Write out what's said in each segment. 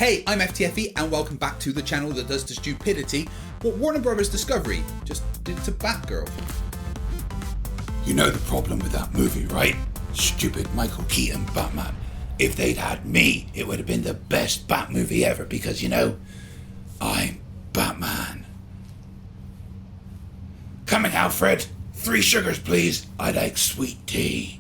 Hey, I'm FTFE and welcome back to the channel that does to stupidity what Warner Brothers Discovery just did to Batgirl. You know the problem with that movie, right? Stupid Michael Keaton Batman. If they'd had me, it would have been the best Bat movie ever because, you know, I'm Batman. Coming, Alfred. 3 sugars, please. I like sweet tea.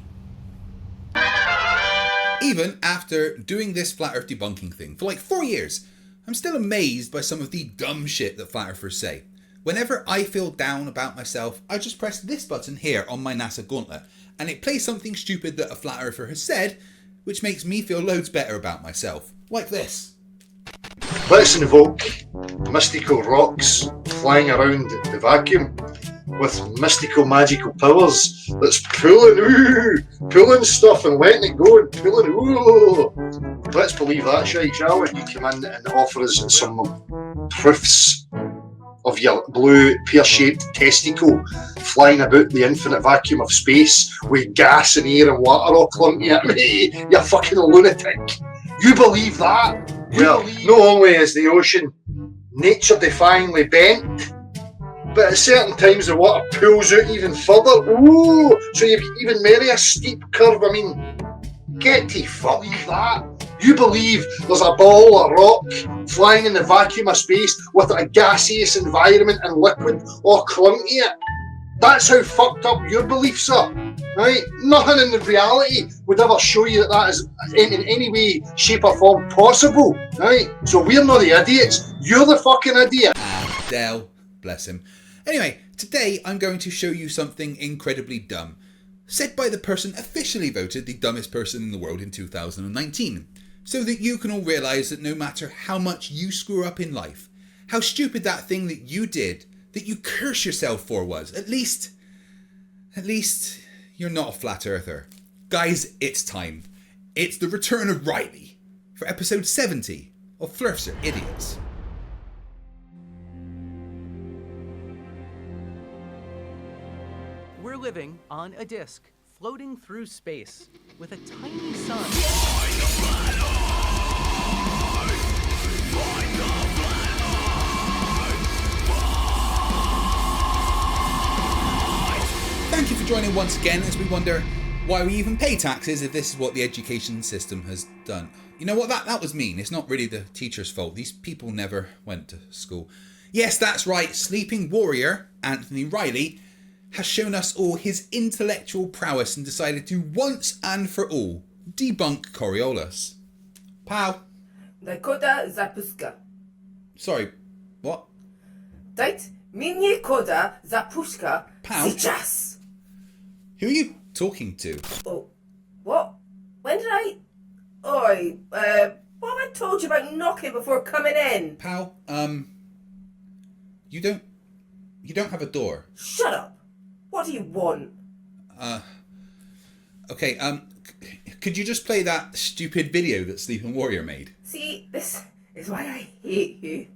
Even after doing this flat earth debunking thing for like 4 years, I'm still amazed by some of the dumb shit that flat earthers say. Whenever I feel down about myself, I just press this button here on my NASA gauntlet and it plays something stupid that a flat earther has said, which makes me feel loads better about myself. Like this. Let's invoke mystical rocks flying around the vacuum with mystical magical powers that's pulling stuff and letting it go and pulling. Let's believe that shit, shall we? You come in and offer us some proofs of your blue pear-shaped testicle flying about the infinite vacuum of space with gas and air and water all clumping at me. You fucking lunatic. You believe that? Well, not only is the ocean nature-defyingly bent, but at certain times the water pulls out even further. Ooh, so you've even made a steep curve. I mean, get to fuck that. You believe there's a ball of rock flying in the vacuum of space with a gaseous environment and liquid all clumping to it? That's how fucked up your beliefs are, right? Nothing in the reality would ever show you that is in any way, shape or form possible, right? So we're not the idiots. You're the fucking idiot. Dell, bless him. Anyway, today I'm going to show you something incredibly dumb, said by the person officially voted the dumbest person in the world in 2019, so that you can all realise that no matter how much you screw up in life, how stupid that thing that you did, that you curse yourself for was, at least you're not a flat earther. Guys, it's time. It's the return of Riley for episode 70 of Flerfs are Idiots. We're living on a disk, floating through space, with a tiny sun. Thank you for joining once again as we wonder why we even pay taxes if this is what the education system has done. You know what, that was mean. It's not really the teacher's fault. These people never went to school. Yes, that's right. Sleeping warrior Anthony Riley has shown us all his intellectual prowess and decided to once and for all debunk Coriolis. Pow. Koda zapuska. Sorry, what? Dajt minie koda zapuska Pow. сейчас. Who are you talking to? Oh, what? When did I... Oi, what have I told you about knocking before coming in? Pal, you don't have a door. Shut up. What do you want? Okay, could you just play that stupid video that Sleeping Warrior made? See, this is why I hate you.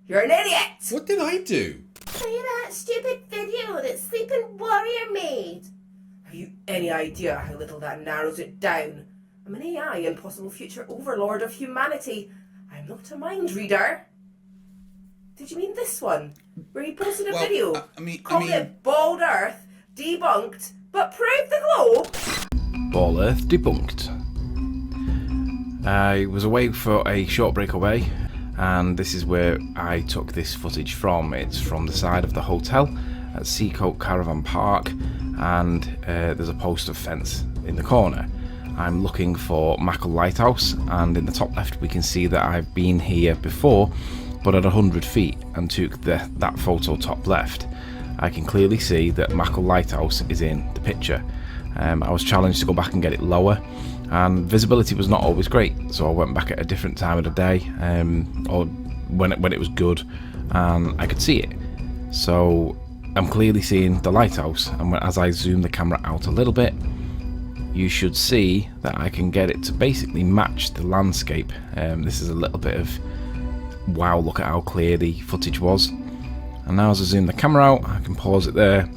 You're an idiot! What did I do? Play that stupid video that Sleeping Warrior made. Have you any idea how little that narrows it down? I'm an AI and possible future overlord of humanity. I'm not a mind reader. Did you mean this one? Where he posted a video? Called it Bald Earth, debunked, but proved the globe? Bald Earth debunked. I was away for a short breakaway, and this is where I took this footage from. It's from the side of the hotel at Seacoast Caravan Park, and there's a post of fence in the corner. I'm looking for Mackle Lighthouse, and in the top left we can see that I've been here before, but at 100 feet, and took that photo top left. I can clearly see that Mackle Lighthouse is in the picture. I was challenged to go back and get it lower, and visibility was not always great, so I went back at a different time of the day, or when it was good and I could see it. So I'm clearly seeing the lighthouse, and as I zoom the camera out a little bit, you should see that I can get it to basically match the landscape. This is a little bit of wow, look at how clear the footage was. And now as I zoom the camera out, I can pause it there.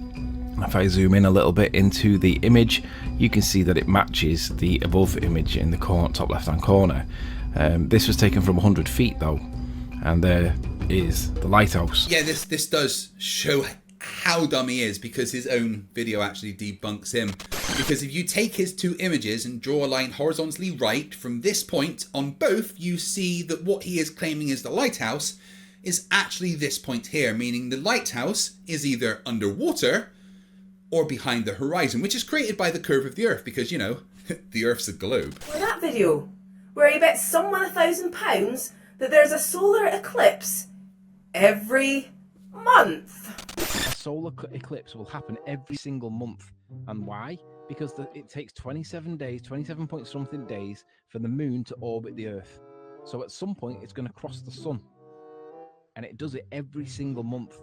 If I zoom in a little bit into the image, you can see that it matches the above image in the top left hand corner. This was taken from 100 feet though, and there is the lighthouse. Yeah, this does show how dumb he is, because his own video actually debunks him. Because if you take his two images and draw a line horizontally right from this point on both, you see that what he is claiming is the lighthouse is actually this point here, meaning the lighthouse is either underwater or behind the horizon, which is created by the curve of the Earth, because, you know, the Earth's a globe. Or that video, where he bets someone £1,000 that there's a solar eclipse every month. A solar eclipse will happen every single month. And why? Because it takes 27 days, 27 point something days for the moon to orbit the Earth. So at some point it's going to cross the sun. And it does it every single month.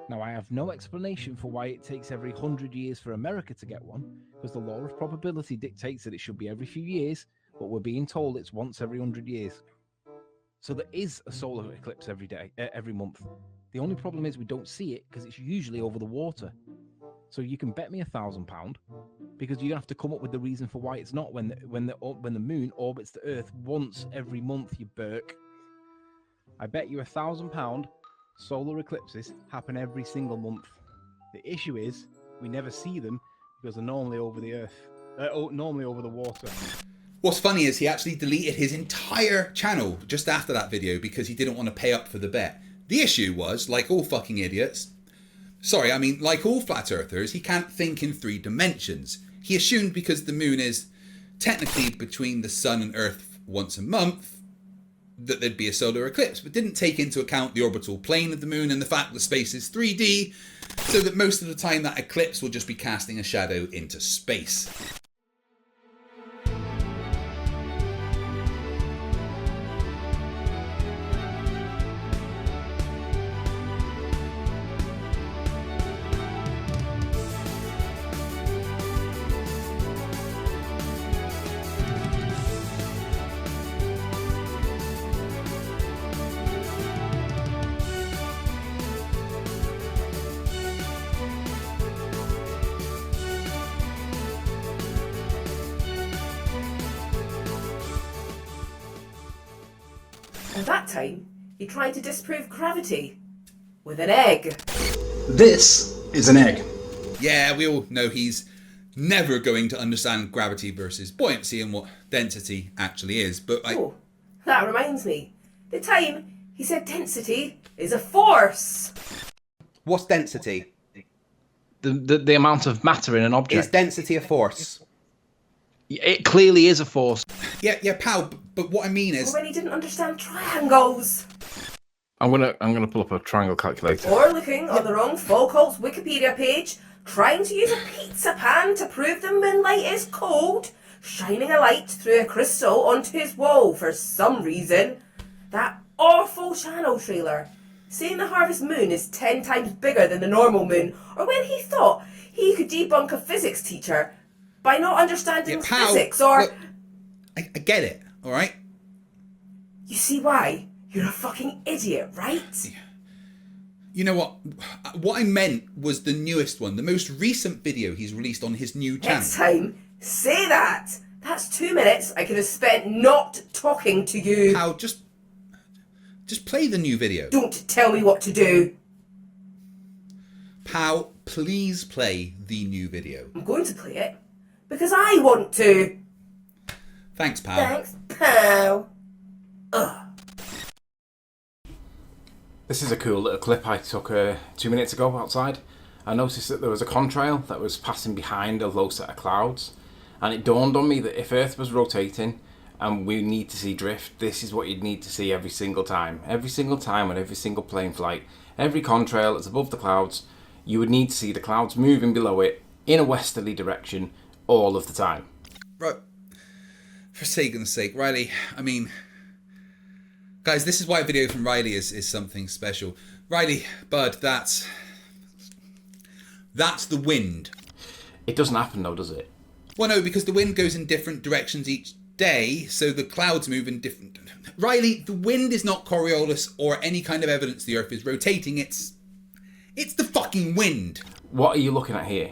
Now, I have no explanation for why it takes every 100 years for America to get one, because the law of probability dictates that it should be every few years, but we're being told it's once every 100 years. So there is a solar eclipse every month. The only problem is we don't see it because it's usually over the water. So you can bet me £1,000, because you're gonna have to come up with the reason for why it's not when the moon orbits the Earth once every month, you Burke. I bet you £1,000 solar eclipses happen every single month. The issue is we never see them because they're normally over the Earth, normally over the water. What's funny is he actually deleted his entire channel just after that video because he didn't want to pay up for the bet. The issue was, like all fucking idiots, like all flat earthers, he can't think in 3 dimensions. He assumed because the moon is technically between the sun and Earth once a month that there'd be a solar eclipse, but didn't take into account the orbital plane of the moon and the fact that space is 3D, so that most of the time that eclipse will just be casting a shadow into space. At that time, he tried to disprove gravity with an egg. This is an egg. Yeah, we all know he's never going to understand gravity versus buoyancy and what density actually is, but Oh, that reminds me. The time he said density is a force. What's density? The amount of matter in an object. Is density a force? It clearly is a force. Yeah, pal, but what I mean is... Or when he didn't understand triangles. I'm gonna pull up a triangle calculator. Or looking on the wrong Folkholt's Wikipedia page, trying to use a pizza pan to prove the moonlight is cold, shining a light through a crystal onto his wall for some reason. That awful channel trailer, saying the harvest moon is 10 times bigger than the normal moon, or when he thought he could debunk a physics teacher by not understanding physics, or... Look, I get it, alright? You see why? You're a fucking idiot, right? You know what? What I meant was the newest one, the most recent video he's released on his new channel. Next time, say that! That's 2 minutes I could have spent not talking to you. Pal, just play the new video. Don't tell me what to do. Pal, please play the new video. I'm going to play it because I want to. Thanks, pal. Thanks, pal. Ugh. This is a cool little clip I took 2 minutes ago outside. I noticed that there was a contrail that was passing behind a low set of clouds, and it dawned on me that if Earth was rotating and we need to see drift, this is what you'd need to see every single time. Every single time on every single plane flight, every contrail that's above the clouds, you would need to see the clouds moving below it in a westerly direction all of the time. Right. For Sagan's sake, Riley, I mean... Guys, this is why a video from Riley is something special. Riley, bud, that's the wind. It doesn't happen though, does it? Well, no, because the wind goes in different directions each day, so the clouds move in different... Riley, the wind is not Coriolis or any kind of evidence the Earth is rotating. It's the fucking wind. What are you looking at here?